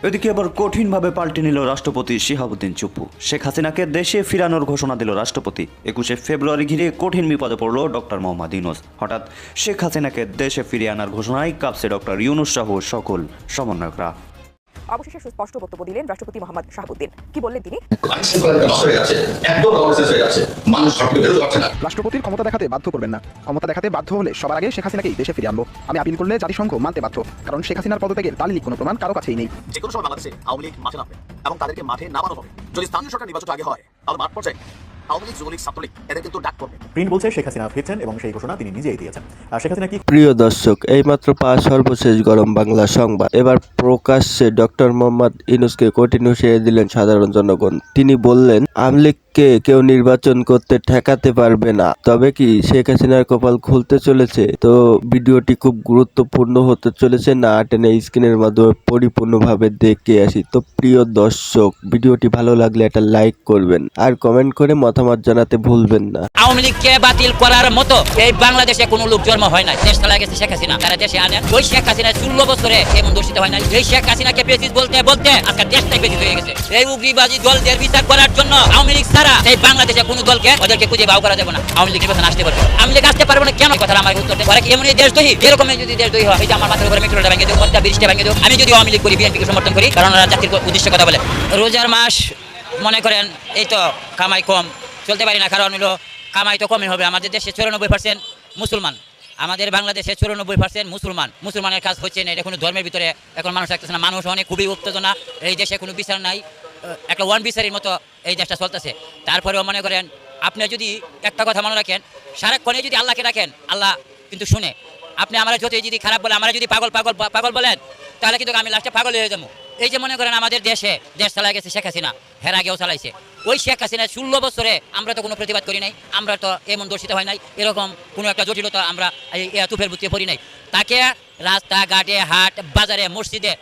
এদিকে এবার কঠিনভাবে পাল্টে নিল রাষ্ট্রপতি শিহাবুদ্দিন চুপ্পু। শেখ হাসিনাকে দেশে ফিরানোর ঘোষণা দিল রাষ্ট্রপতি। 21শে ফেব্রুয়ারি ঘিরে কঠিন বিপদে পড়ল ডক্টর মোহাম্মদ ইউনূস। হঠাৎ শেখ হাসিনাকে দেশে ফিরিয়ে আনার ঘোষণায় কাঁপছে ডক্টর ইউনূস সহ সকল সমন্বয়করা। অবশেষে সুস্পষ্ট বক্তব্য দিলেন রাষ্ট্রপতি মোহাম্মদ শাহাবুদ্দিন। কি বললেন তিনি? রাষ্ট্রপতির ক্ষমতা দেখাতে বাধ্য করবেন না। ক্ষমতা দেখাতে বাধ্য হলে সবার আগে শেখ হাসিনাকেই দেশে ফিরে আনবো। আমি আপিল করলে জাতিসংঘ মানতে বাধ্য, কারণ শেখ হাসিনার পদত্যাগের দালিলিক কোনো প্রমাণ কারো কাছেই নেই। যে কোনো সময় বাংলাদেশে আওয়ামী লীগ মাঠে নামবে এবং তাদেরকে মাঠে নামানো হবে। যদি স্থানীয় সরকার নির্বাচন আগে হয় তাহলে মাঠ পর্যায়ে আওয়ামী লীগ, যুবলীগ, ছাত্রলীগ এদের কিন্তু ডাক পড়বে। প্রিন্ট বলছে শেখ হাসিনা ফিরছেন এবং সেই ঘোষণা তিনি নিজেই দিয়েছেন। আর শেখ হাসিনা কি? প্রিয় দর্শক, এইমাত্র পাওয়া সর্বশেষ গরম বাংলা সংবাদ। এবার প্রকাশ্যে ডক্টর মোহাম্মদ ইউনূসকে কঠিন হুঁশিয়ারি দিলেন সাধারণ জনগণ। তিনি বললেন, আওয়ামী লীগকে কেউ নির্বাচন করতে ঠেকাতে পারবে না। তবে কি শেখ হাসিনার কপাল খুলতে চলেছে? তো ভিডিওটি খুব গুরুত্বপূর্ণ হতে চলেছে, না টেনে স্ক্রিনের মাধ্যমে পরিপূর্ণভাবে দেখে আসি। তো প্রিয় দর্শক, ভিডিওটি ভালো লাগলে একটা লাইক করবেন আর কমেন্ট করে মতামত জানাতে ভুলবেন না। আওয়ামী লীগকে বাতিল করার মতো এই বাংলাদেশে কোনো লোক জন্ম হয় না। দেশ চালা গেছে শেখ হাসিনা, তারা দেশে আনেন। ওই শেখ হাসিনা 16 বছরে এমন দূষিত হয় না। এই শেখ হাসিনাকে বেসিস বলতে বলতে আজকে দেশটাই বেসিস হয়ে গেছে। এই উগ্রবাদী দলদের বিচার করার জন্য আওয়ামী লীগ ছাড়া এই বাংলাদেশে কোনো দলকে ওদেরকে খুঁজে বাউ করা যাবে না। আওয়ামী লীগ নির্বাচন আসতে পারবে, আওয়ামী লীগ আসতে পারবে না কেন? কথা আমার উত্তর দেয়, ওরা কি এমনই দেশদ্রোহী? এরকম যদি দেশদ্রোহী হয়, এই যে আমার মাথার উপরে মেট্রোটা ভেঙে দেবো, মধ্যে ব্রিজটা ভেঙে দেবো। আমি যদি আওয়ামী লীগ করি, বিএনপিকে সমর্থন করি, কারণ ওরা জাতির উদ্দেশ্যে কথা বলে। রোজার মাস মনে করেন এই তো কামাই কম, চলতে পারি না, কারণ হলো কামাই তো কমই হবে। আমাদের দেশে 94% মুসলমান, আমাদের বাংলাদেশে 94% মুসলমান। মুসলমানের কাজ হচ্ছে না, এটা কোনো ধর্মের ভিতরে এখন মানুষ থাকতেছে না। মানুষ অনেক খুবই উত্তেজনা, এই দেশে কোনো বিচার নাই, একটা ওয়ান বিচারের মতো এই দেশটা চলতেছে। তারপরেও মনে করেন আপনি যদি একটা কথা মনে রাখেন, সারাক্ষণে যদি আল্লাহকে ডাকেন, আল্লাহ কিন্তু শুনে। আপনি আমরা যতই যদি খারাপ বলে, আমরা যদি পাগল পাগল পাগল বলেন, তাহলে কিন্তু আমি লাস্টে পাগল হয়ে যাবো। এই যে মনে করেন আমাদের দেশে দেশ চালা গেছে শেখ হাসিনা, হের আগেও চালাইছে। ওই শেখ হাসিনা 16 বছরে আমরা তো কোনো প্রতিবাদ করি নাই, আমরা তো এমন দর্শিত হয় নাই, এরকম কোনো একটা জটিলতা আমরা তুফের বুঝতে পড়ি নাই। তাকে রাস্তাঘাটে, হাট বাজারে, মসজিদে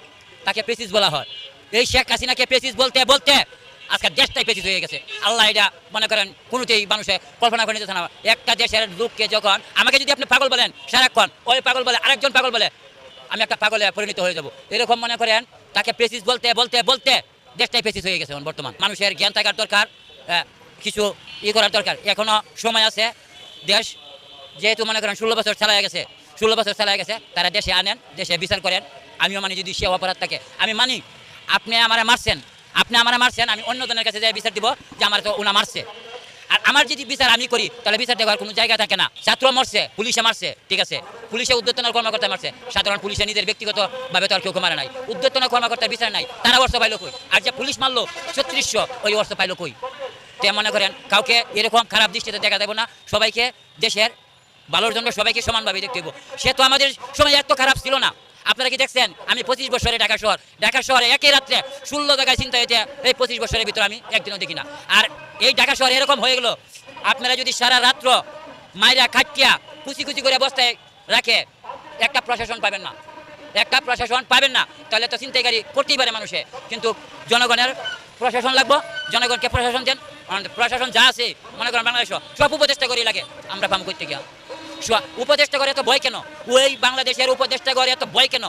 তাকে প্রেসিস বলা হয়। এই শেখ হাসিনাকে প্রেসিস বলতে বলতে আজকে দেশটাই প্রেসিস হয়ে গেছে। আল্লাহ এটা মনে করেন কোনোতেই মানুষে কল্পনা করে নিতেছে না। একটা দেশের লোককে যখন আমাকে যদি আপনি পাগল বলেন সারাক্ষণ, ওই পাগল বলে আরেকজন পাগল বলে, আমি একটা পাগলে পরিণত হয়ে যাব। এরকম মনে করেন তাকে প্রেসিস বলতে বলতে বলতে দেশটাই প্রেসিস হয়ে গেছে। বর্তমান মানুষের জ্ঞান থাকার দরকার, কিছু করার দরকার। এখনো সময় আছে। দেশ যেহেতু মনে করেন 16 বছর চালায় গেছে, 16 বছর চালায় গেছে, তারা দেশে আনেন, দেশে বিচার করেন। আমিও মানি যদি সে অপরাধ থাকে, আমি মানি আপনি আমারে মারছেন, আমি অন্য জনের কাছে যাই বিচার দিব যে আমার তো ওনা মারছে। আর আমার যদি বিচার আমি করি, তাহলে বিচার দেওয়ার কোনো জায়গা থাকে না। ছাত্র মরছে, পুলিশে মারছে, ঠিক আছে, পুলিশে উদ্যোতনার কর্মকর্তা মারছে, সাধারণ পুলিশে নিজের ব্যক্তিগতভাবে তো আর কেউ মারে নাই। উদ্যোতনা কর্মকর্তার বিচার নাই, তারা অর্থ পাইল কই? আর যে পুলিশ মারলো 3600, ওই অর্থ পাইল কই? তো মনে করেন কাউকে এরকম খারাপ দৃষ্টিতে দেখা দেবো না। সবাইকে দেশের ভালোর জন্য সবাইকে সমানভাবে দেখতে হইব। সে তো আমাদের সময় এত খারাপ ছিল না। আপনারা কি দেখছেন? আমি 25 বছরে ঢাকা শহরে একই রাত্রে 16 জায়গায় চিন্তা হয়েছে। এই 25 বছরের ভিতরে আমি একদিনও দেখি না। আর এই ঢাকা শহরে এরকম হয়ে গেল, আপনারা যদি সারা রাত্র মাইরা কাটিয়া কুচি কুচি করে বস্তায় রাখে, একটা প্রশাসন পাবেন না, তাহলে তো চিন্তাকারী করতেই পারে মানুষে। কিন্তু জনগণের প্রশাসন লাগবো, জনগণকে প্রশাসন দেন। প্রশাসন যা আছে মনে করেন বাংলাদেশ সব উপদেষ্টা করে লাগে, আমরা পাম করতে গিয়া উপদেষ্টা করে এত ভয় কেন? ওই বাংলাদেশের উপদেষ্টা করে এত ভয় কেন?